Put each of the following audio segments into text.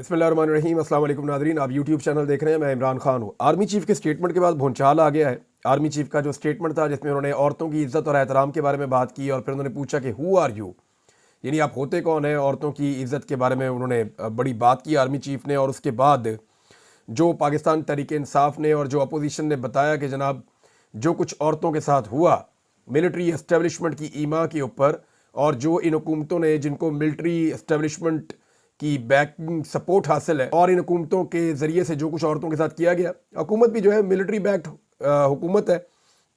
बिस्मिल्लाहिर्रहमानिर्रहीम। अस्सलाम वालेकुम नाज़रीन, आप यूट्यूब चैनल देख रहे हैं। मैं इमरान खान हूँ। आर्मी चीफ के स्टेटमेंट के बाद भूचाल आ गया है। आर्मी चीफ का जो स्टेटमेंट था जिसमें उन्होंने औरतों की इज्जत और एहतराम के बारे में बात की और फिर उन्होंने पूछा कि हु आर यू, यानी आप होते कौन हैं। औरतों की इज्जत के बारे में उन्होंने बड़ी बात की आर्मी चीफ ने। और उसके बाद जो पाकिस्तान तहरीक इंसाफ ने और जो अपोजिशन ने बताया कि जनाब जो कुछ औरतों के साथ हुआ मिलिट्री एस्टेब्लिशमेंट की ईमा के ऊपर, और जो इन हुकूमतों ने जिनको मिलिट्री एस्टेब्लिशमेंट की बैकिंग सपोर्ट हासिल है और इन हुकूमतों के ज़रिए से जो कुछ औरतों के साथ किया गया, हुकूमत भी जो है मिलिट्री बैक्ड हुकूमत है,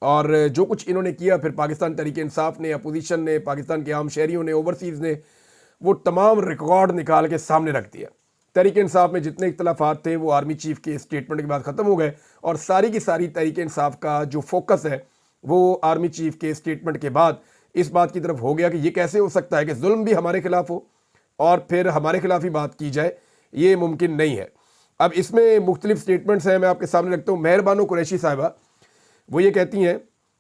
और जो कुछ इन्होंने किया फिर पाकिस्तान तहरीक इंसाफ ने, अपोजिशन ने, पाकिस्तान के आम शहरियों ने, ओवरसीज़ ने वो तमाम रिकॉर्ड निकाल के सामने रख दिया। तहरीक इंसाफ में जितने इख्तलाफात थे वो आर्मी चीफ के स्टेटमेंट के बाद ख़त्म हो गए, और सारी की सारी तहरीक इंसाफ का जो फोकस है वो आर्मी चीफ के स्टेटमेंट के बाद इस बात की तरफ हो गया कि ये कैसे हो सकता है कि जुल्म भी हमारे खिलाफ हो और फिर हमारे खिलाफ ही बात की जाए, ये मुमकिन नहीं है। अब इसमें मुख्तलिफ स्टेटमेंट्स हैं, मैं आपके सामने रखता हूँ। मेहरबानो कुरैशी साहिबा वो ये कहती हैं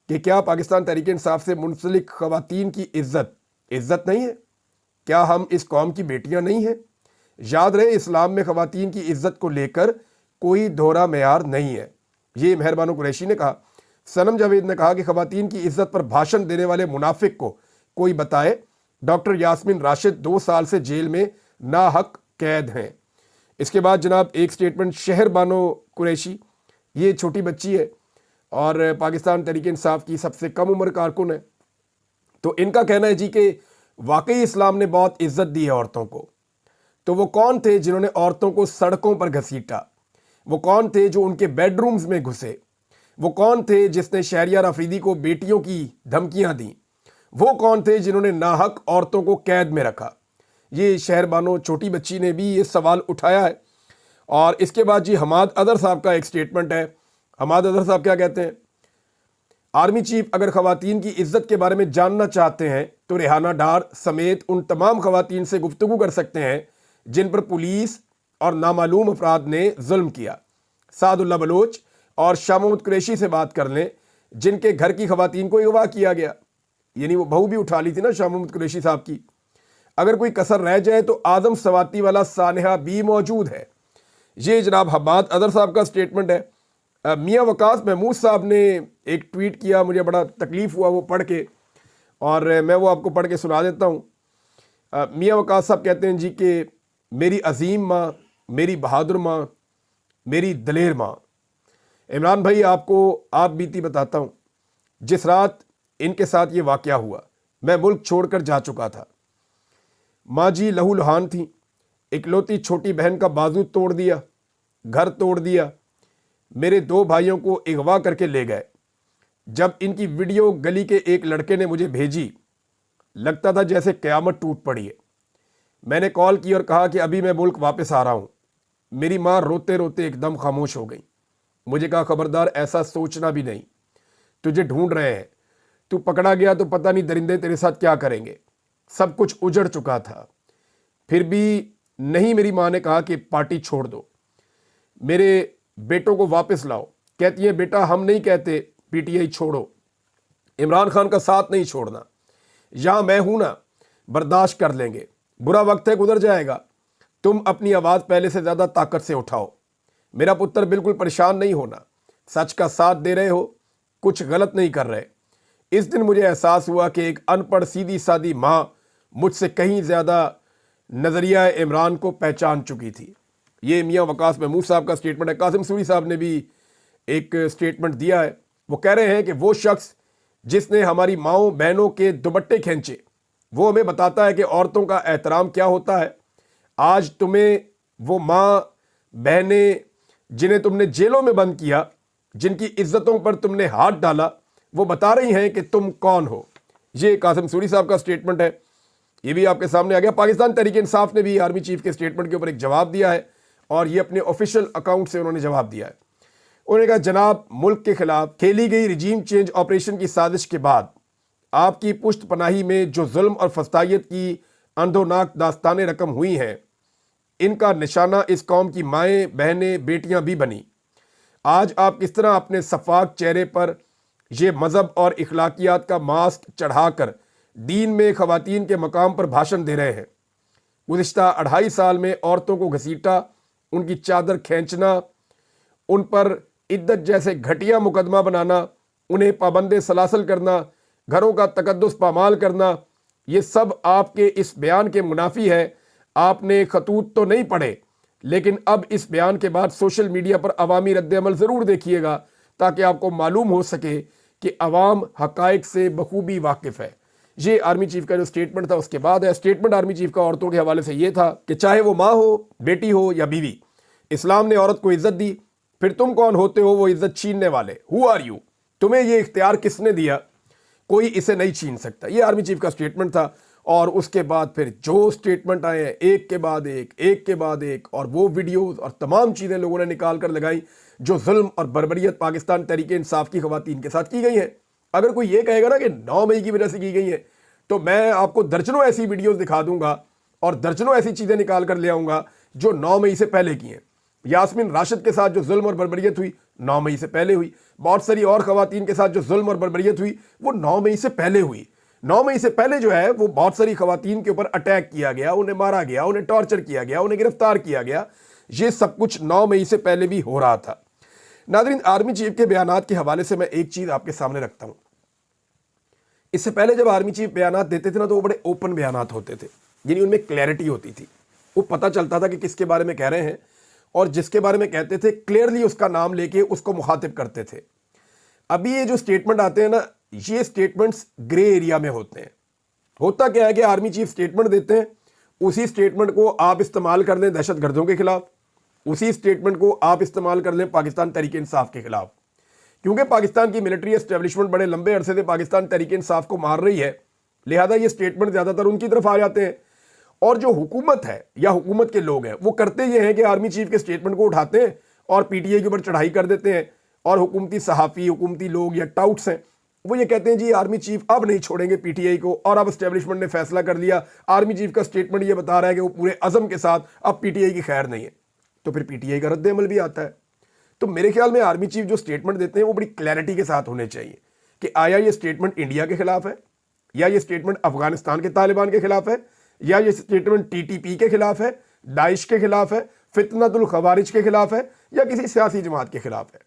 कि क्या पाकिस्तान तहरीक इंसाफ से मुंसलिक ख़वातीन की इज़्ज़त नहीं है? क्या हम इस कौम की बेटियाँ नहीं हैं? याद रहे, इस्लाम में ख़वातीन की इज़्ज़त को लेकर कोई दोहरा मेयार नहीं है। ये मेहरबानो कुरैशी ने कहा। सनम जावेद ने कहा कि ख़वातीन की इज़्ज़त पर भाषण देने वाले मुनाफिक को कोई बताए। डॉक्टर यास्मीन राशिद 2 साल से जेल में नाहक कैद हैं। इसके बाद जनाब एक स्टेटमेंट शहर बानो कुरैशी, ये छोटी बच्ची है और पाकिस्तान तहरीक इंसाफ की सबसे कम उम्र कारकुन है। तो इनका कहना है जी कि वाकई इस्लाम ने बहुत इज्जत दी है औरतों को। तो वो कौन थे जिन्होंने औरतों को सड़कों पर घसीटा? वो कौन थे जो उनके बेडरूम्स में घुसे? वो कौन थे जिसने शहरियार अफरीदी को बेटियों की धमकियां दी? वो कौन थे जिन्होंने नाहक औरतों को कैद में रखा? ये शहरबानो छोटी बच्ची ने भी ये सवाल उठाया है। और इसके बाद जी हमाद अदर साहब का एक स्टेटमेंट है। हमाद अदर साहब क्या कहते हैं? आर्मी चीफ अगर ख़वातीन की इज्जत के बारे में जानना चाहते हैं तो रेहाना डार समेत उन तमाम ख़वातीन से गुफ्तगू कर सकते हैं जिन पर पुलिस और नामालूम अफराद ने जुल्म किया। सादुल्ला बलोच और शाह महमूद कुरैशी से बात कर लें जिनके घर की ख़वातीन को अगवा किया गया, यानी वो बहू भी उठा ली थी ना शाह महमूद कुरैशी साहब की। अगर कोई कसर रह जाए तो आदम सवाती वाला सानहा भी मौजूद है। ये जनाब हमाद अदर साहब का स्टेटमेंट है। मियाँ वकास महमूद साहब ने एक ट्वीट किया, मुझे बड़ा तकलीफ़ हुआ वो पढ़ के, और मैं वो आपको पढ़ के सुना देता हूँ। मियाँ वकास साहब कहते हैं जी कि मेरी अजीम माँ, मेरी बहादुर माँ, मेरी दलेर माँ। इमरान भाई आपको आप बीती बताता हूँ। जिस रात इनके साथ ये वाक़या हुआ मैं मुल्क छोड़कर जा चुका था। माँ जी लहू लुहान थी। इकलौती छोटी बहन का बाजू तोड़ दिया, घर तोड़ दिया, मेरे 2 भाइयों को अगवा करके ले गए। जब इनकी वीडियो गली के एक लड़के ने मुझे भेजी, लगता था जैसे क़यामत टूट पड़ी है। मैंने कॉल की और कहा कि अभी मैं मुल्क वापस आ रहा हूँ। मेरी माँ रोते रोते एकदम खामोश हो गई। मुझे कहा खबरदार ऐसा सोचना भी नहीं, तुझे ढूंढ रहे हैं, तू पकड़ा गया तो पता नहीं दरिंदे तेरे साथ क्या करेंगे। सब कुछ उजड़ चुका था, फिर भी नहीं। मेरी माँ ने कहा कि पार्टी छोड़ दो, मेरे बेटों को वापस लाओ। कहती है बेटा हम नहीं कहते पीटीआई छोड़ो, इमरान खान का साथ नहीं छोड़ना। यहाँ मैं हूँ ना, बर्दाश्त कर लेंगे, बुरा वक्त है गुजर जाएगा। तुम अपनी आवाज़ पहले से ज़्यादा ताकत से उठाओ। मेरा पुत्र बिल्कुल परेशान नहीं होना, सच का साथ दे रहे हो, कुछ गलत नहीं कर रहे। इस दिन मुझे एहसास हुआ कि एक अनपढ़ सीधी सादी माँ मुझसे कहीं ज़्यादा नज़रिया इमरान को पहचान चुकी थी। ये मियाँ वकास महमूद साहब का स्टेटमेंट है। कासिम सूरी साहब ने भी एक स्टेटमेंट दिया है। वो कह रहे हैं कि वो शख्स जिसने हमारी माँओं बहनों के दुपट्टे खींचे वो हमें बताता है कि औरतों का एहतराम क्या होता है। आज तुम्हें वो माँ बहनें जिन्हें तुमने जेलों में बंद किया, जिनकी इज्जतों पर तुमने हाथ डाला, वो बता रही हैं कि तुम कौन हो। ये कासिम सूरी साहब का स्टेटमेंट है, ये भी आपके सामने आ गया। पाकिस्तान तहरीक इंसाफ ने भी आर्मी चीफ के स्टेटमेंट के ऊपर एक जवाब दिया है, और ये अपने ऑफिशियल अकाउंट से उन्होंने जवाब दिया है। उन्होंने कहा जनाब मुल्क के खिलाफ खेली गई रिजीम चेंज ऑपरेशन की साजिश के बाद आपकी पुश्त पनाही में जो जुल्म और फस्तायत की अंधोनाक दास्तानें रकम हुई हैं, इनका निशाना इस कौम की माएँ बहनें बेटियाँ भी बनी। आज आप किस तरह अपने सफाक चेहरे पर ये मज़हब और इखलाकियात का मास्क चढ़ाकर दीन में ख़वातीन के मकाम पर भाषण दे रहे हैं। गुज़िश्ता 2.5 साल में औरतों को घसीटा, उनकी चादर खींचना, उन पर इद्दत जैसे घटिया मुकदमा बनाना, उन्हें पाबंद सलासल करना, घरों का तकद्दुस पामाल करना, ये सब आपके इस बयान के मुनाफी है। आपने खतूत तो नहीं पढ़े, लेकिन अब इस बयान के बाद सोशल मीडिया पर अवामी रद्द-ए-अमल ज़रूर देखिएगा, ताकि आपको मालूम हो सके कि अवाम हक़ाइक़ से बखूबी वाकिफ़ है। ये आर्मी चीफ का जो स्टेटमेंट था उसके बाद है। स्टेटमेंट आर्मी चीफ का औरतों के हवाले से ये था कि चाहे वो माँ हो, बेटी हो या बीवी, इस्लाम ने औरत को इज्जत दी, फिर तुम कौन होते हो वो इज्जत छीनने वाले? Who are you? तुम्हें ये इख्तियार किसने दिया? कोई इसे नहीं छीन सकता। ये आर्मी चीफ का स्टेटमेंट था। और उसके बाद फिर जो स्टेटमेंट आए हैं एक के बाद एक के बाद एक, और वो वीडियोस और तमाम चीज़ें लोगों ने निकाल कर लगाई जो जुल्म और बर्बरियत पाकिस्तान तहरीक इंसाफ की खवातीन के साथ की गई है। अगर कोई ये कहेगा ना कि 9 मई की वजह से की गई है, तो मैं आपको दर्जनों ऐसी वीडियोस दिखा दूंगा और दर्जनों ऐसी चीज़ें निकाल कर ले आऊँगा जो 9 मई से पहले की हैं। यास्मीन राशिद के साथ जो जुल्म और बर्बरियत हुई 9 मई से पहले हुई। बहुत सारी और खवातीन के साथ जो जुल्म और बर्बरियत हुई वो 9 मई से पहले हुई। 9 मई से पहले जो है वो बहुत सारी खवातीन के ऊपर अटैक किया गया, उन्हें मारा गया, उन्हें टॉर्चर किया गया, उन्हें गिरफ्तार किया गया। ये सब कुछ 9 मई से पहले भी हो रहा था। नाज़रीन, आर्मी चीफ के बयानात के हवाले से मैं एक चीज़ आपके सामने रखता हूँ। इससे पहले जब आर्मी चीफ बयानात देते थे ना, तो वो बड़े ओपन बयानात होते थे, यानी उनमें क्लैरिटी होती थी। वो पता चलता था कि किसके बारे में कह रहे हैं, और जिसके बारे में कहते थे क्लियरली उसका नाम लेके उसको मुखातिब करते थे। अभी ये जो स्टेटमेंट आते हैं ना, ये स्टेटमेंट्स ग्रे एरिया में होते हैं। होता क्या है कि आर्मी चीफ स्टेटमेंट देते हैं, उसी स्टेटमेंट को आप इस्तेमाल कर लें दहशत गर्दों के खिलाफ, उसी स्टेटमेंट को आप इस्तेमाल कर लें पाकिस्तान तहरीक इंसाफ के खिलाफ। क्योंकि पाकिस्तान की मिलिट्री एस्टेब्लिशमेंट बड़े लंबे अरसे से पाकिस्तान तहरीक इंसाफ को मार रही है, लिहाजा ये स्टेटमेंट ज़्यादातर उनकी तरफ आ जाते हैं। और जो हुकूमत है या हुकूमत के लोग हैं वो करते ये हैं कि आर्मी चीफ के स्टेटमेंट को उठाते हैं और पीटीआई के ऊपर चढ़ाई कर देते हैं, और हुकूमती सहाफ़ी, हुकूमती लोग या टाउट्स हैं, वो ये कहते हैं जी आर्मी चीफ अब नहीं छोड़ेंगे पीटीआई को, और अब एस्टेब्लिशमेंट ने फैसला कर लिया, आर्मी चीफ का स्टेटमेंट ये बता रहा है कि वो पूरे अज़म के साथ अब पीटीआई की खैर नहीं है। तो फिर पीटीआई का रद्द-ए-अमल भी आता है। तो मेरे ख्याल में आर्मी चीफ जो स्टेटमेंट देते हैं वो बड़ी क्लैरिटी के साथ होने चाहिए कि आया ये स्टेटमेंट इंडिया के खिलाफ है, या ये स्टेटमेंट अफगानिस्तान के तालिबान के खिलाफ है, या ये स्टेटमेंट टीटीपी के खिलाफ है, दाइश के खिलाफ है, फितनतुल खवारिज के खिलाफ है, या किसी सियासी जमात के खिलाफ है।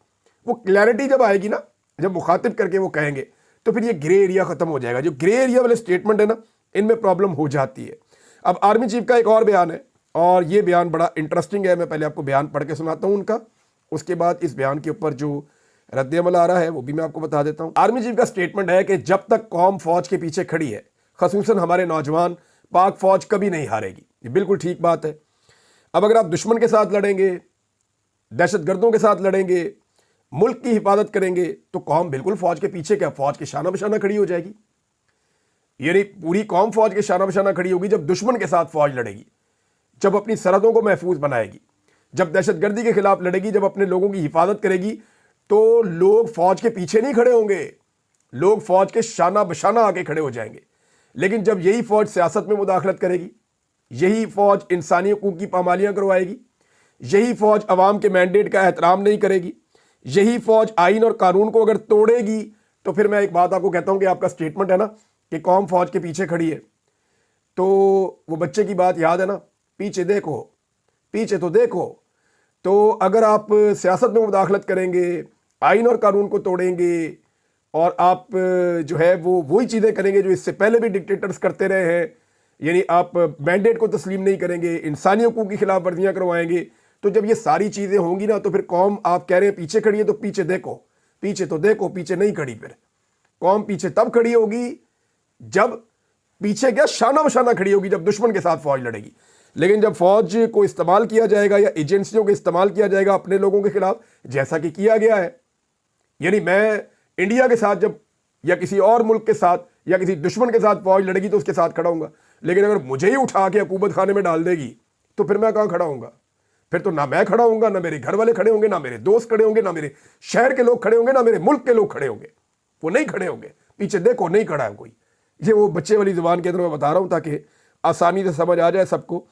वो क्लैरिटी जब आएगी ना, जब मुखातिब करके वो कहेंगे, तो फिर ये ग्रे एरिया खत्म हो जाएगा। जो ग्रे एरिया वाले स्टेटमेंट है ना, इनमें प्रॉब्लम हो जाती है। अब आर्मी चीफ का एक और बयान है, और ये बयान बड़ा इंटरेस्टिंग है। मैं पहले आपको बयान पढ़ के सुनाता हूँ उनका, उसके बाद इस बयान के ऊपर जो रद्द-ए-अमल आ रहा है वो भी मैं आपको बता देता हूँ। आर्मी चीफ का स्टेटमेंट है कि जब तक कौम फौज के पीछे खड़ी है, खसूसन हमारे नौजवान, पाक फौज कभी नहीं हारेगी। ये बिल्कुल ठीक बात है। अब अगर आप दुश्मन के साथ लड़ेंगे, दहशत गर्दों के साथ लड़ेंगे, मुल्क की हिफाजत करेंगे, तो कौम बिल्कुल फौज के पीछे क्या, फौज के शाना बशाना खड़ी हो जाएगी। यानी पूरी कौम फौज के शाना बशाना खड़ी होगी जब दुश्मन के साथ फौज लड़ेगी, जब अपनी सरहदों को महफूज बनाएगी, जब दहशतगर्दी के खिलाफ लड़ेगी, जब अपने लोगों की हिफाजत करेगी। तो लोग फौज के पीछे नहीं खड़े होंगे, लोग फौज के शाना बशाना आके खड़े हो जाएंगे। लेकिन जब यही फौज सियासत में मुदाखलत करेगी, यही फौज इंसानी हकूक की पामालियां करवाएगी, यही फौज अवाम के मैंडेट का एहतराम नहीं करेगी, यही फौज आइन और कानून को अगर तोड़ेगी, तो फिर मैं एक बात आपको कहता हूं कि आपका स्टेटमेंट है ना कि कौम फौज के पीछे खड़ी है, तो वो बच्चे की बात याद है ना, पीछे देखो, पीछे तो देखो। तो अगर आप सियासत में मुदाखलत करेंगे, आइन और कानून को तोड़ेंगे, और आप जो है वो वही चीज़ें करेंगे जो इससे पहले भी डिक्टेटर्स करते रहे हैं, यानी आप मैंडेट को तस्लीम नहीं करेंगे, इंसानी हकूक़ की खिलाफ वर्जियाँ करवाएंगे, तो जब ये सारी चीज़ें होंगी ना, तो फिर कौम, आप कह रहे हैं पीछे खड़ी है, तो पीछे देखो, पीछे तो देखो, पीछे नहीं खड़ी। फिर कौम पीछे तब खड़ी होगी जब, पीछे क्या, शाना बशाना खड़ी होगी जब दुश्मन के साथ फौज लड़ेगी। लेकिन जब फौज को इस्तेमाल किया जाएगा या एजेंसियों को इस्तेमाल किया जाएगा अपने लोगों के खिलाफ, जैसा कि किया गया है, यानी मैं इंडिया के साथ जब, या किसी और मुल्क के साथ, या किसी दुश्मन के साथ फौज लड़ेगी तो उसके साथ खड़ा हूंगा। लेकिन अगर मुझे ही उठा के हुकूमत खाने में डाल देगी, तो फिर मैं कहाँ खड़ा हूंगा? फिर तो ना मैं खड़ा हूंगा, ना मेरे घर वाले खड़े होंगे, ना मेरे दोस्त खड़े होंगे, ना मेरे शहर के लोग खड़े होंगे, ना मेरे मुल्क के लोग खड़े होंगे। वो नहीं खड़े होंगे। पीछे देखो, नहीं खड़ा है कोई। ये वो बच्चे वाली जुबान के अंदर मैं बता रहा हूँ ताकि आसानी से समझ आ जाए सबको।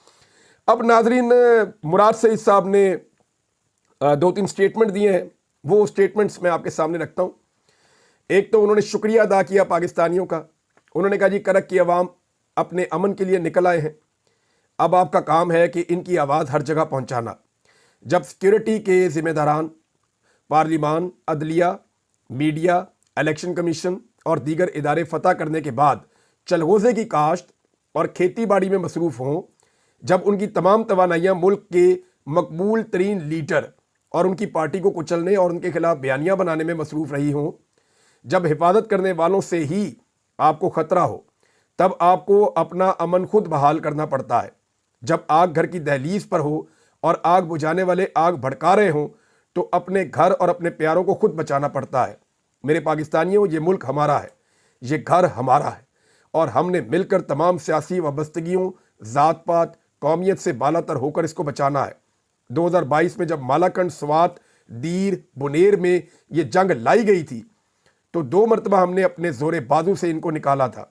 अब नाजरीन, मुराद सईद साहब ने 2-3 स्टेटमेंट दिए हैं, वो स्टेटमेंट्स मैं आपके सामने रखता हूँ। एक तो उन्होंने शुक्रिया अदा किया पाकिस्तानियों का, उन्होंने कहा जी करक की अवाम अपने अमन के लिए निकल आए हैं, अब आपका काम है कि इनकी आवाज़ हर जगह पहुंचाना। जब सिक्योरिटी के जिम्मेदारान पार्लिमान, अदलिया, मीडिया, इलेक्शन कमीशन और दीगर इदारे फतह करने के बाद चलगोज़े की काश्त और खेती बाड़ी में मसरूफ़ हों, जब उनकी तमाम तवानाइयाँ मुल्क के मकबूल तरीन लीडर और उनकी पार्टी को कुचलने और उनके खिलाफ बयानियाँ बनाने में मसरूफ़ रही हों, जब हिफाजत करने वालों से ही आपको ख़तरा हो, तब आपको अपना अमन खुद बहाल करना पड़ता है। जब आग घर की दहलीज पर हो और आग बुझाने वाले आग भड़का रहे हों, तो अपने घर और अपने प्यारों को खुद बचाना पड़ता है। मेरे पाकिस्तानियों, ये मुल्क हमारा है, ये घर हमारा है, और हमने मिलकर तमाम सियासी वाबस्तगियों, ज़ात पात, कौमियत से बालातर होकर इसको बचाना है। 2022 में जब मालाकंड, स्वात, दीर, बुनेर में ये जंग लाई गई थी, तो 2 मरतबा हमने अपने ज़ोरे बाजू से इनको निकाला था।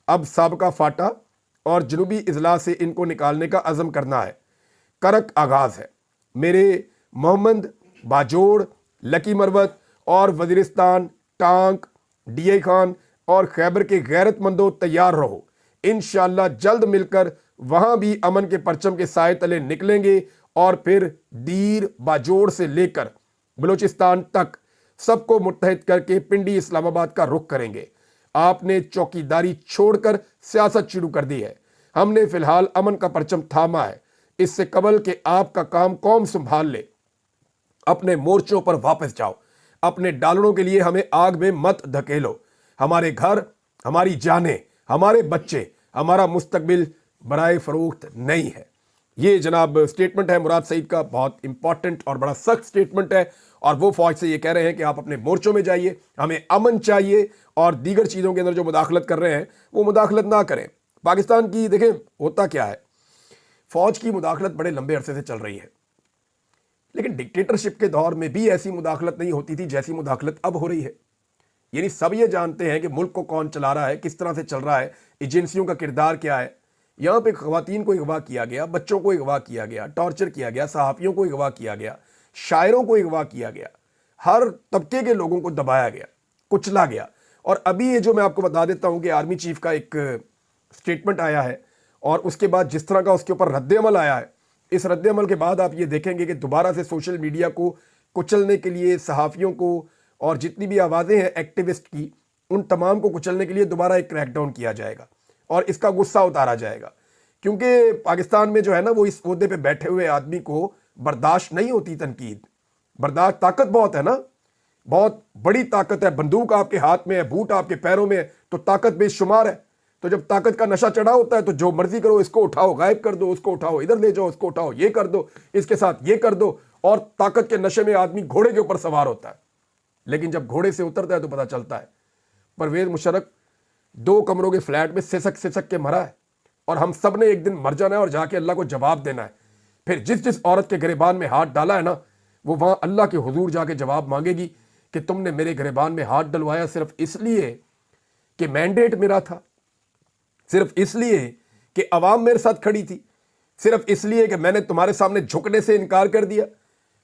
अब साबका फाटा और जनूबी इजला से इनको निकालने का अज़म करना है। करक आगाज़ है। मेरे मोहम्मद, बाजोड़, लकी मरवत और वज़ीरिस्तान, टांक, डीए खान और खैबर के गैरतमंदों, तैयार रहो। इंशाअल्लाह जल्द मिलकर वहाँ भी अमन के परचम के साए तले निकलेंगे और फिर दीर, बाजोड़ से लेकर बलूचिस्तान तक सबको मुत्तहिद करके पिंडी इस्लामाबाद का रुख करेंगे। आपने चौकीदारी छोड़कर सियासत शुरू कर दी है। हमने फिलहाल अमन का परचम थामा है। इससे कबल कि आपका काम कौम संभाल ले, अपने मोर्चों पर वापस जाओ। अपने डालनों के लिए हमें आग में मत धकेलो। हमारे घर, हमारी जानें, हमारे बच्चे, हमारा मुस्तकबिल बराए फरोख्त नहीं है। ये जनाब स्टेटमेंट है मुराद सईद का, बहुत इंपॉर्टेंट और बड़ा सख्त स्टेटमेंट है। और वो फौज से ये कह रहे हैं कि आप अपने मोर्चों में जाइए, हमें अमन चाहिए, और दीगर चीज़ों के अंदर जो मुदाखलत कर रहे हैं वो मुदाखलत ना करें। पाकिस्तान की देखें होता क्या है, फौज की मुदाखलत बड़े लंबे अरसे से चल रही है, लेकिन डिक्टेटरशिप के दौर में भी ऐसी मुदाखलत नहीं होती थी जैसी मुदाखलत अब हो रही है। यानी सब ये जानते हैं कि मुल्क को कौन चला रहा है, किस तरह से चल रहा है, एजेंसियों का किरदार क्या है। यहाँ पे ख़वातीन को अगवा किया गया, बच्चों को अगवा किया गया, टॉर्चर किया गया, सहाफ़ियों को अगवा किया गया, शायरों को अगवा किया गया, हर तबके के लोगों को दबाया गया, कुचला गया। और अभी ये जो मैं आपको बता देता हूँ कि आर्मी चीफ का एक स्टेटमेंट आया है, और उसके बाद जिस तरह का उसके ऊपर रद्द-ए-अमल आया है, इस रद्द-ए-अमल के बाद आप ये देखेंगे कि दोबारा से सोशल मीडिया को कुचलने के लिए, सहाफ़ियों को और जितनी भी आवाज़ें हैं एक्टिविस्ट की, उन तमाम को कुचलने के लिए दोबारा एक क्रैकडाउन किया जाएगा और इसका गुस्सा उतारा जाएगा। क्योंकि पाकिस्तान में जो है ना, वो इस ओहदे पे बैठे हुए आदमी को बर्दाश्त नहीं होती तनकीद। बर्दाश्त, ताकत बहुत है ना, बहुत बड़ी ताकत है। बंदूक आपके हाथ में है, बूट आपके पैरों में है, तो ताकत बेशुमार है। तो जब ताकत का नशा चढ़ा होता है तो जो मर्जी करो, इसको उठाओ, गायब कर दो, उसको उठाओ, इधर ले जाओ, उसको उठाओ, ये कर दो, इसके साथ ये कर दो, और ताकत के नशे में आदमी घोड़े के ऊपर सवार होता है। लेकिन जब घोड़े से उतरता है तो पता चलता है परवेज मुशर्रफ 2 कमरों के फ्लैट में सिसक सिसक के मरा है, और हम सब ने एक दिन मर जाना है और जाके अल्लाह को जवाब देना है। फिर जिस जिस औरत के गिरेबान में हाथ डाला है ना, वो वहां अल्लाह के हुजूर जाके जवाब मांगेगी कि तुमने मेरे गिरेबान में हाथ डलवाया सिर्फ इसलिए कि मैंडेट मेरा था, सिर्फ इसलिए कि अवाम मेरे साथ खड़ी थी, सिर्फ इसलिए कि मैंने तुम्हारे सामने झुकने से इनकार कर दिया,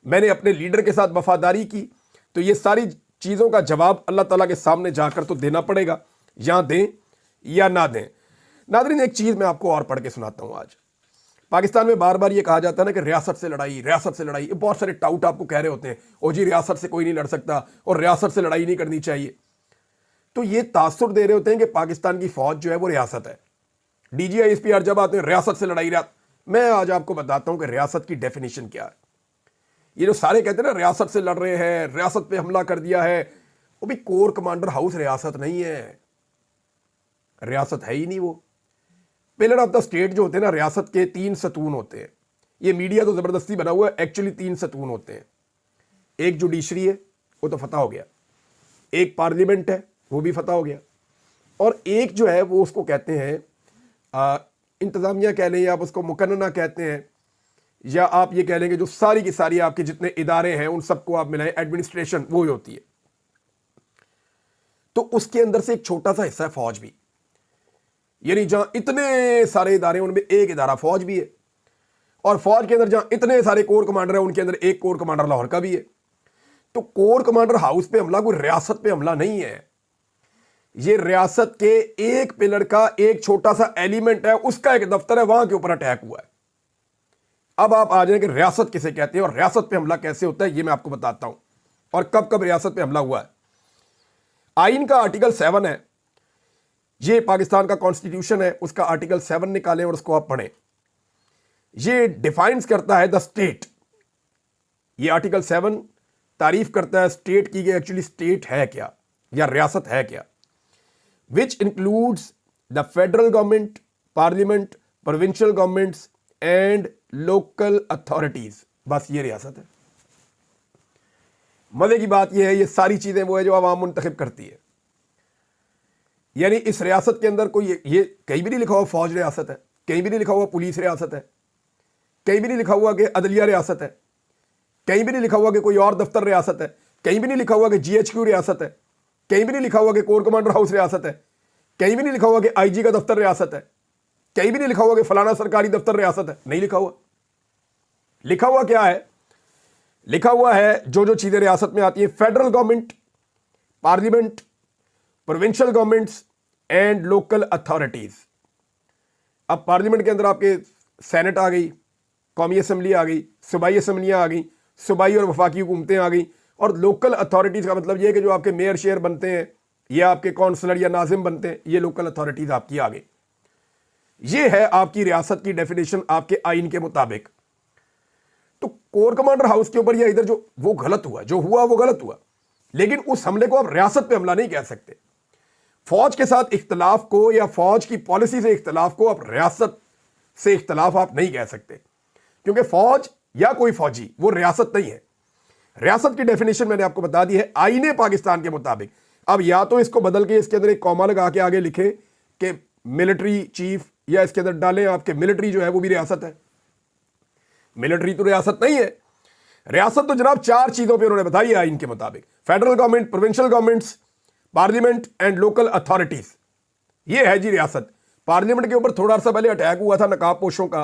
मैंने अपने लीडर के साथ वफादारी की। तो ये सारी चीज़ों का जवाब अल्लाह ताला के सामने जाकर तो देना पड़ेगा, या दें या ना दें। नादरीन, एक चीज़ मैं आपको और पढ़ के सुनाता हूँ। आज पाकिस्तान में बार बार ये कहा जाता है ना कि रियासत से लड़ाई, रियासत से लड़ाई। बहुत सारे टाउट आपको कह रहे होते हैं, ओ जी रियासत से कोई नहीं लड़ सकता और रियासत से लड़ाई नहीं करनी चाहिए। तो ये तासुर दे रहे होते हैं कि पाकिस्तान की फौज जो है वो रियासत है। DGI-SPR जब आते हैं रियासत से लड़ाई, मैं आज आपको बताता हूँ कि रियासत की डेफिनेशन क्या है। ये जो सारे कहते हैं ना रियासत से लड़ रहे हैं, रियासत पे हमला कर दिया है, वो भी कोर कमांडर हाउस रियासत नहीं है, रियासत है ही नहीं वो। पिलर ऑफ द स्टेट जो होते हैं ना, रियासत के 3 सतून होते हैं। ये मीडिया तो ज़बरदस्ती बना हुआ है, एक्चुअली 3 सतून होते हैं। एक जुडिशरी है, वो तो फतह हो गया, एक पार्लियामेंट है, वो भी फतह हो गया, और एक जो है वो उसको कहते हैं इंतज़ामिया कह लें, या आप उसको मुकन्नना कहते हैं, या आप ये कह लेंगे जो सारी की सारी आपके जितने इदारे हैं उन सबको आप मिलाएं, एडमिनिस्ट्रेशन वो ही होती है। तो उसके अंदर से एक छोटा सा हिस्सा है फौज भी, यानी जहां इतने सारे इदारे हैं उनमें एक इदारा फौज भी है, और फौज के अंदर जहां इतने सारे कोर कमांडर हैं उनके अंदर एक कोर कमांडर लाहौर का भी है। तो कोर कमांडर हाउस पे हमला कोई रियासत पे हमला नहीं है। ये रियासत के एक पिलर का एक छोटा सा एलिमेंट है, उसका एक दफ्तर है, वहां के ऊपर अटैक हुआ है। अब आप आ जाएंगे रियासत किसे कहते हैं और रियासत पे हमला कैसे होता है, ये मैं आपको बताता हूं, और कब कब रियासत पे हमला हुआ है। आइन का आर्टिकल 7 है, ये पाकिस्तान का कॉन्स्टिट्यूशन है, उसका आर्टिकल 7 निकालें और उसको आप पढ़ें। ये डिफाइंस करता है द स्टेट। ये आर्टिकल 7 तारीफ करता है स्टेट की, एक्चुअली स्टेट है क्या या रियासत है क्या। Which includes the federal government, parliament, provincial governments and local authorities. बस ये रियासत है। मजे की बात यह है, ये सारी चीजें वो है जो आवाम मुंतखब करती है। यानी इस रियासत के अंदर कोई ये कहीं भी नहीं लिखा हुआ फौज रियासत है, कहीं भी नहीं लिखा हुआ पुलिस रियासत है, कहीं भी नहीं लिखा हुआ कि अदलिया रियासत है, कहीं भी नहीं लिखा हुआ कि कोई और दफ्तर रियासत है, कहीं भी नहीं लिखा हुआ कि GHQ रियासत है, कहीं भी नहीं लिखा हुआ कि कोर कमांडर हाउस रियासत है, कहीं भी नहीं लिखा हुआ कि IG का दफ्तर रियासत है, कहीं भी नहीं लिखा हुआ कि फलाना सरकारी दफ्तर रियासत है। नहीं लिखा हुआ। लिखा हुआ क्या है? लिखा हुआ है जो चीजें रियासत में आती है, federal government, parliament, provincial governments and local authorities. अब पार्लियामेंट के अंदर आपके सेनेट आ गई, कौमी असम्बली आ गई, सूबाई असम्बलियाँ आ गई, सूबाई और वफाकी हुकूमतें आ गई, और लोकल अथॉरिटीज़ का मतलब ये है कि जो आपके मेयर शेयर बनते हैं या आपके काउंसलर या नाजिम बनते हैं, ये लोकल अथॉरिटीज़ आपकी आ गई। ये है आपकी रियासत की डेफिनेशन आपके आइन के मुताबिक। तो कोर कमांडर हाउस के ऊपर या इधर जो वो गलत हुआ, जो हुआ वो गलत हुआ, लेकिन उस हमले को आप रियासत पे हमला नहीं कह सकते। फौज के साथ इख्तलाफ को या फौज की पॉलिसी से इख्तलाफ को आप रियासत से इख्तलाफ आप नहीं कह सकते, क्योंकि फौज या कोई फौजी वो रियासत नहीं है। रियासत की डेफिनेशन मैंने आपको बता दी है आईने पाकिस्तान के मुताबिक। अब या तो इसको बदल के इसके अंदर एक कॉमा लगा के आगे लिखे कि मिलिट्री चीफ, या इसके अंदर डालें आपके मिलिट्री जो है वो भी रियासत है। मिलिट्री तो रियासत नहीं है। रियासत तो जनाब 4 चीजों पे उन्होंने बताई है आइन के मुताबिक, federal government, provincial governments, parliament and local authorities. ये है जी रियासत। पार्लियामेंट के ऊपर थोड़ा सा पहले अटैक हुआ था नकाब पोशों का,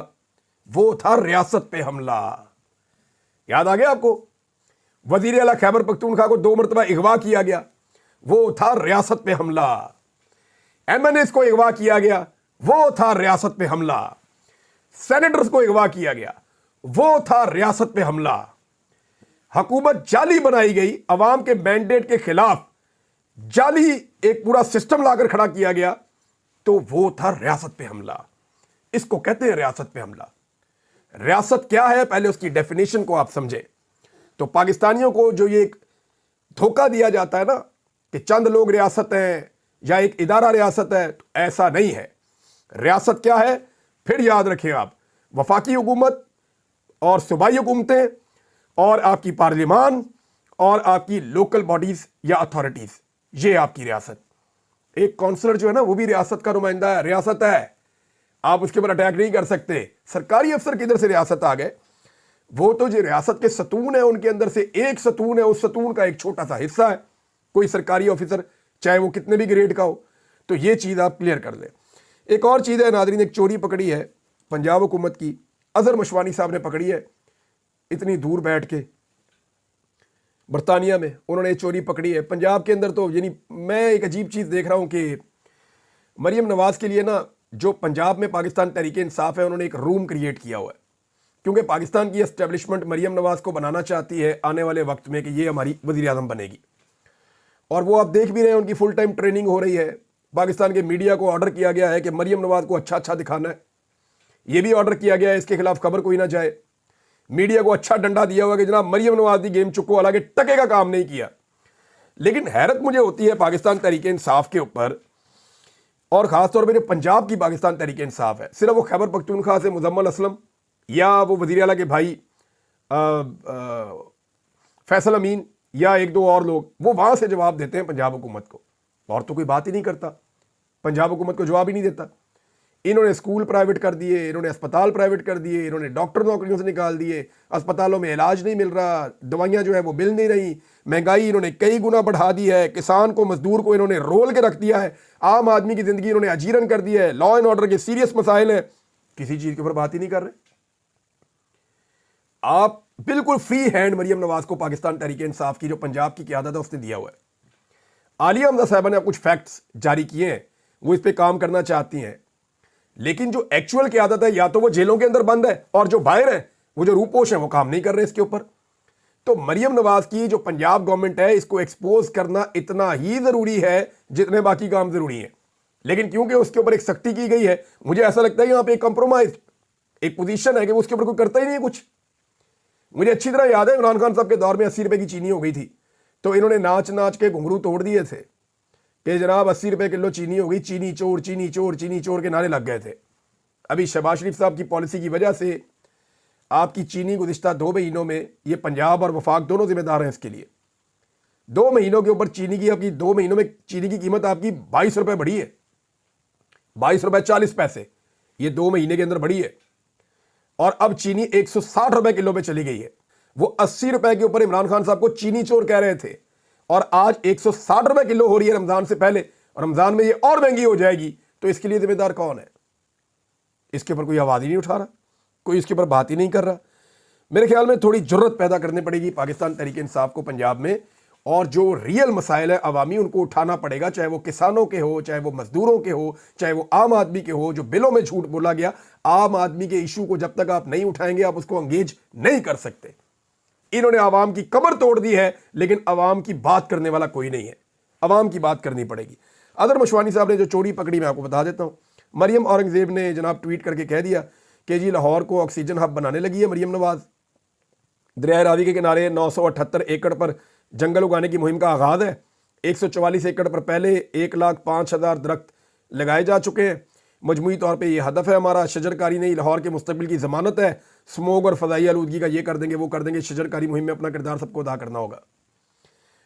वो था रियासत पे हमला। याद आ गया आपको? वजीर आला खैबर पख्तूनख्वा को 2 मरतबा अगवा किया गया, वो था रियासत पे हमला। MNAs को अगवा किया गया, वो था रियासत पे हमला। सेनेटर्स को अगवा किया गया, वो था रियासत पे हमला। हुकूमत जाली बनाई गई, अवाम के मैंडेट के खिलाफ जाली एक पूरा सिस्टम लाकर खड़ा किया गया, तो वो था रियासत पे हमला। इसको कहते हैं रियासत पे हमला। रियासत क्या है, पहले उसकी डेफिनेशन को आप समझें। तो पाकिस्तानियों को जो ये एक धोखा दिया जाता है ना कि चंद लोग रियासत हैं या एक इदारा रियासत है, तो ऐसा नहीं है। रियासत क्या है फिर याद रखें आप, वफाकी हुकूमत और सूबाई हुकूमतें और आपकी पार्लियामान और आपकी लोकल बॉडीज या अथॉरिटीज, ये आपकी रियासत। एक काउंसलर जो है ना वो भी रियासत का नुमाइंदा है, रियासत है। आप उसके ऊपर अटैक नहीं कर सकते। सरकारी अफसर किधर से रियासत आ गए? वो तो जो रियासत के सतून है उनके अंदर से एक सतून है, उस सतून का एक छोटा सा हिस्सा है कोई सरकारी ऑफिसर, चाहे वो कितने भी ग्रेड का हो। तो ये चीज आप क्लियर कर लें। एक और चीज है नादरीन, एक चोरी पकड़ी है पंजाब हुकूमत की, अजहर मशवानी साहब ने पकड़ी है। इतनी दूर बैठ के बरतानिया में उन्होंने चोरी पकड़ी है पंजाब के अंदर। तो यानी मैं एक अजीब चीज देख रहा हूं कि मरियम नवाज के लिए ना, जो पंजाब में पाकिस्तान तहरीक इंसाफ है, उन्होंने एक रूम क्रिएट किया हुआ है, क्योंकि पाकिस्तान की एस्टेब्लिशमेंट मरियम नवाज को बनाना चाहती है आने वाले वक्त में कि ये हमारी वज़ीर आज़म बनेगी। और वो आप देख भी रहे हैं, उनकी फुल टाइम ट्रेनिंग हो रही है। पाकिस्तान के मीडिया को ऑर्डर किया गया है कि मरियम नवाज को अच्छा दिखाना है। ये भी ऑर्डर किया गया है इसके खिलाफ खबर कोई ना जाए। मीडिया को अच्छा डंडा दिया हुआ कि जनाब मरियम नवाज दी गेम चुको, हालांकि टके का काम नहीं किया। लेकिन हैरत मुझे होती है पाकिस्तान तहरीक इंसाफ के ऊपर, और खासतौर पर जो पंजाब की पाकिस्तान तहरीक इंसाफ है, सिर्फ वो खैबर पख्तूनख्वा से मुजम्मल असलम या वो वज़ीर आला के भाई फैसल अमीन या 1-2 और लोग, वो वहां से जवाब देते हैं पंजाब हुकूमत को, और तो कोई बात ही नहीं करता। पंजाब हुकूमत को जवाब ही नहीं देता। इन्होंने स्कूल प्राइवेट कर दिए, इन्होंने अस्पताल प्राइवेट कर दिए, इन्होंने डॉक्टर नौकरियों से निकाल दिए, अस्पतालों में इलाज नहीं मिल रहा, दवाइयाँ जो है वो मिल नहीं रही, महंगाई इन्होंने कई गुना बढ़ा दी है, किसान को मजदूर को इन्होंने रोल के रख दिया है, आम आदमी की ज़िंदगी इन्होंने अजीरन कर दी है, लॉ एंड ऑर्डर के सीरियस मसाइल हैं, किसी चीज़ के ऊपर बात ही नहीं कर रहे। आप बिल्कुल फ्री हैंड मरियम नवाज को पाकिस्तान तहरीक इंसाफ की जो पंजाब की क़यादत है उसने दिया हुआ है। आलिया हमजा साहबा ने अब कुछ फैक्ट्स जारी किए हैं, वो इस पे काम करना चाहती हैं, लेकिन जो एक्चुअल की आदत है या तो वो जेलों के अंदर बंद है और जो बाहर है वो जो रूपोश हैं वो काम नहीं कर रहे इसके ऊपर। तो मरियम नवाज की जो पंजाब गवर्नमेंट है इसको एक्सपोज करना इतना ही जरूरी है जितने बाकी काम जरूरी है, लेकिन क्योंकि उसके ऊपर एक सख्ती की गई है, मुझे ऐसा लगता है यहाँ पे एक कंप्रोमाइज एक पोजीशन है कि उसके ऊपर कोई करता ही नहीं है कुछ। मुझे अच्छी तरह याद है इमरान खान साहब के दौर में 80 रुपए की चीनी हो गई थी, तो इन्होंने नाच नाच के घुंघरू तोड़ दिए थे कि जनाब 80 रुपए किलो चीनी हो गई, चीनी चोर चीनी चोर चीनी चोर के नारे लग गए थे। अभी शहबाज शरीफ साहब की पॉलिसी की वजह से आपकी चीनी गुज़िश्ता 2 महीनों में, ये पंजाब और वफाक दोनों जिम्मेदार हैं इसके लिए, 2 महीनों के ऊपर चीनी की आपकी 2 महीनों में चीनी की कीमत आपकी 22 रुपए बढ़ी है, 22 रुपए 40 पैसे, ये 2 महीने के अंदर बढ़ी है। और अब चीनी 160 रुपए किलो पे चली गई है। वो 80 रुपए के ऊपर इमरान खान साहब को चीनी चोर कह रहे थे और आज 160 रुपए किलो हो रही है रमजान से पहले, और रमजान में ये और महंगी हो जाएगी। तो इसके लिए जिम्मेदार कौन है? इसके ऊपर कोई आवाज ही नहीं उठा रहा, कोई इसके ऊपर बात ही नहीं कर रहा। मेरे ख्याल में थोड़ी जुर्रत पैदा करनी पड़ेगी पाकिस्तान तहरीक इंसाफ को पंजाब में, और जो रियल मसाइल है अवामी उनको उठाना पड़ेगा, चाहे वो किसानों के हो, चाहे वो मजदूरों के हो, चाहे वो आम आदमी के हो। जो बिलों में झूठ बोला गया, आम आदमी के इशू को जब तक आप नहीं उठाएंगे आप उसको अंगेज नहीं कर सकते। इन्होंने आवाम की कमर तोड़ दी है, लेकिन आवाम की बात करने वाला कोई नहीं है। आवाम की बात करनी पड़ेगी। अदर मशवानी साहब ने जो चोरी पकड़ी मैं आपको बता देता हूँ। मरियम औरंगजेब ने जनाब ट्वीट करके कह दिया कि जी लाहौर को ऑक्सीजन हब बनाने लगी है मरियम नवाज। दरिया रावी के किनारे 978 एकड़ पर जंगल उगाने की मुहिम का आगाज है। 144 एकड़ पर पहले 1,05,000 दरख्त लगाए जा चुके हैं। मजमूई तौर पे ये हदफ है हमारा। शजरकारी नहीं लाहौर के मुस्तकबिल की ज़मानत है। स्मोग और फ़ज़ाई आलूदगी का ये कर देंगे वो कर देंगे। शजरकारी मुहिम में अपना किरदार सबको अदा करना होगा।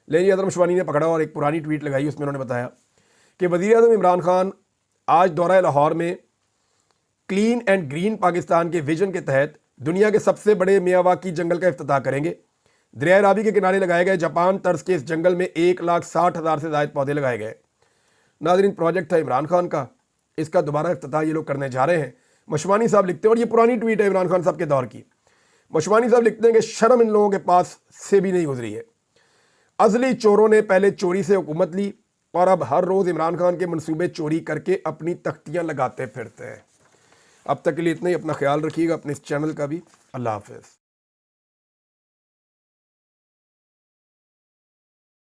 लेकिन अदर मशवानी ने पकड़ा और एक पुरानी ट्वीट लगाई, उसमें उन्होंने बताया कि वज़ीर-ए-आज़म इमरान खान आज दौरा लाहौर में क्लीन एंड ग्रीन पाकिस्तान के विजन के तहत दुनिया के सबसे बड़े मियावाकी जंगल का इफ्तिताह करेंगे। दरिया रावी के किनारे लगाए गए जापान तर्ज के इस जंगल में 1,60,000 से ज़ायद पौधे लगाए गए। नाज़रीन, प्रोजेक्ट था इमरान खान का, इसका दोबारा इफ्तिताह ये लोग करने जा रहे हैं। मशवानी साहब लिखते हैं, और ये पुरानी ट्वीट है इमरान खान साहब के दौर की। मशवानी साहब लिखते हैं कि शर्म इन लोगों के पास से भी नहीं गुजरी है। अजली चोरों ने पहले चोरी से हुकूमत ली और अब हर रोज़ इमरान खान के मंसूबे चोरी करके अपनी तख्तियाँ लगाते फिरते हैं। अब तक के लिए इतना ही। अपना ख्याल रखिएगा, अपने इस चैनल का भी। अल्लाह हाफ़िज़।